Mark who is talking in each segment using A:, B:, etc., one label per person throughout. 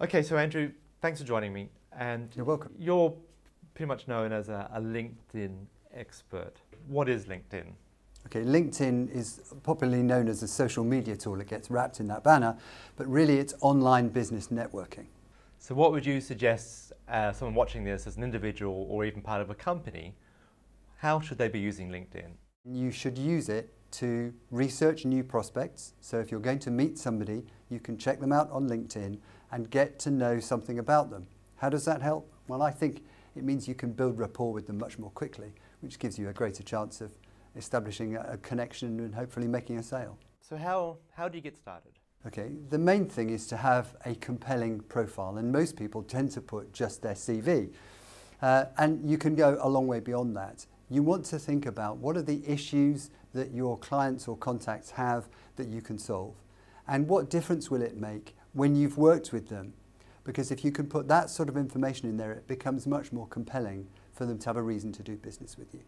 A: Okay, so Andrew, thanks for joining me. And
B: You're welcome.
A: You're pretty much known as a LinkedIn expert. What is LinkedIn?
B: Okay, LinkedIn is popularly known as a social media tool. It gets wrapped in that banner, but really it's online business networking.
A: So what would you suggest someone watching this as an individual or even part of a company, how should they be using LinkedIn?
B: You should use it to research new prospects. So if you're going to meet somebody, you can check them out on LinkedIn and get to know something about them. How does that help? Well, I think it means you can build rapport with them much more quickly, which gives you a greater chance of establishing a connection and hopefully making a sale.
A: So how do you get started?
B: Okay, the main thing is to have a compelling profile, and most people tend to put just their CV. And you can go a long way beyond that. You want to think about what are the issues that your clients or contacts have that you can solve, and what difference will it make when you've worked with them? Because if you can put that sort of information in there, it becomes much more compelling for them to have a reason to do business with you.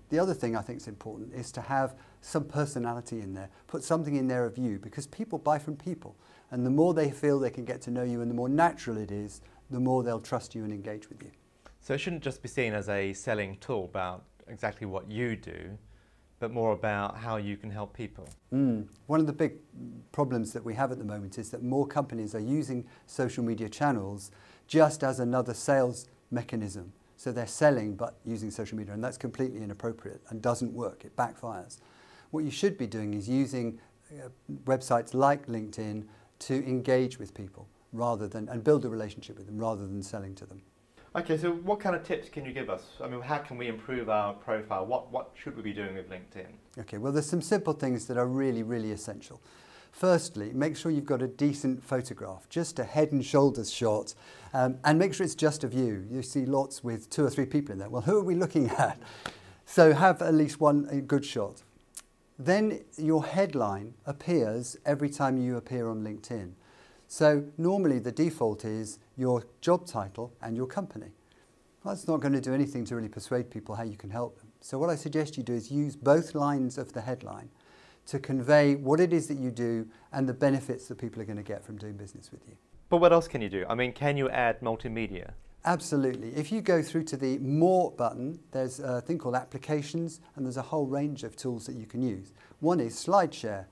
B: The other thing I think is important is to have some personality in there. Put something in there of you, because people buy from people. And the more they feel they can get to know you and the more natural it is, the more they'll trust you and engage with you.
A: So it shouldn't just be seen as a selling tool about exactly what you do, but more about how you can help people.
B: One of the big problems that we have at the moment is that more companies are using social media channels just as another sales mechanism. So they're selling but using social media, and that's completely inappropriate and doesn't work. It backfires. What you should be doing is using websites like LinkedIn to engage with people rather than, and build a relationship with them rather than selling to them.
A: Okay, so what kind of tips can you give us? I mean, how can we improve our profile? What should we be doing with LinkedIn?
B: Okay, well, there's some simple things that are really, really essential. Firstly, make sure you've got a decent photograph, just a head and shoulders shot, and make sure it's just of you. You see lots with 2 or 3 people in there. Well, who are we looking at? So have at least one good shot. Then your headline appears every time you appear on LinkedIn. So normally the default is your job title and your company. Well, that's not going to do anything to really persuade people how you can help them. So what I suggest you do is use both lines of the headline to convey what it is that you do and the benefits that people are going to get from doing business with you.
A: But what else can you do? I mean, can you add multimedia?
B: Absolutely. If you go through to the More button, there's a thing called Applications, and there's a whole range of tools that you can use. One is SlideShare,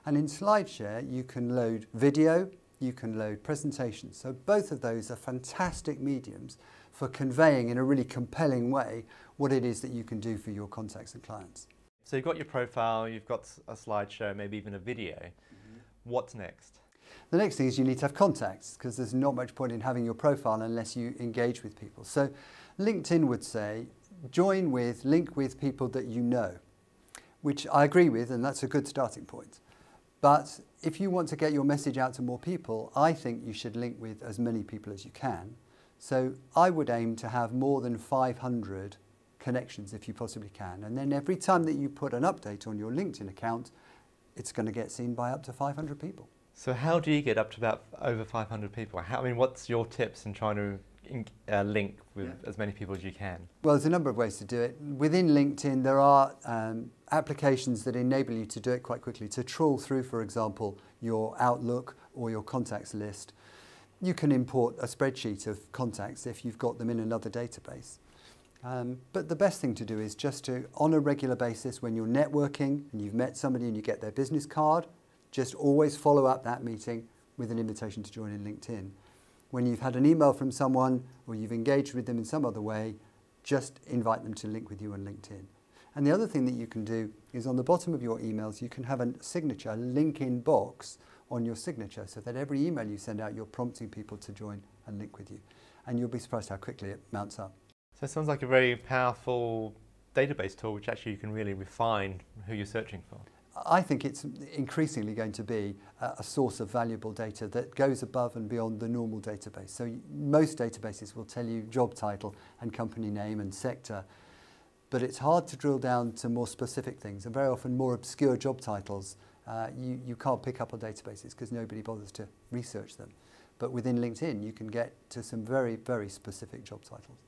B: and in SlideShare you can load video, you can load presentations. So both of those are fantastic mediums for conveying in a really compelling way what it is that you can do for your contacts and clients.
A: So you've got your profile, you've got a slideshow, maybe even a video. What's next?
B: The next thing is you need to have contacts, because there's not much point in having your profile unless you engage with people. So LinkedIn would say, link with people that you know, which I agree with, and that's a good starting point. But if you want to get your message out to more people, I think you should link with as many people as you can. So I would aim to have more than 500 connections if you possibly can. And then every time that you put an update on your LinkedIn account, it's going to get seen by up to 500 people.
A: So how do you get up to about over 500 people? I mean, what's your tips in trying to link with as many people as you can?
B: Well, there's a number of ways to do it. Within LinkedIn, there are applications that enable you to do it quite quickly. To trawl through, for example, your Outlook or your contacts list. You can import a spreadsheet of contacts if you've got them in another database. But the best thing to do is just to, on a regular basis, when you're networking and you've met somebody and you get their business card, just always follow up that meeting with an invitation to join in LinkedIn. When you've had an email from someone or you've engaged with them in some other way, just invite them to link with you on LinkedIn. And the other thing that you can do is on the bottom of your emails, you can have a signature, a link-in box on your signature, so that every email you send out, you're prompting people to join and link with you. And you'll be surprised how quickly it mounts up.
A: So it sounds like a very powerful database tool, which actually you can really refine who you're searching for.
B: I think it's increasingly going to be a source of valuable data that goes above and beyond the normal database. So most databases will tell you job title and company name and sector, but it's hard to drill down to more specific things, and very often more obscure job titles you can't pick up on databases because nobody bothers to research them. But within LinkedIn you can get to some very, very specific job titles.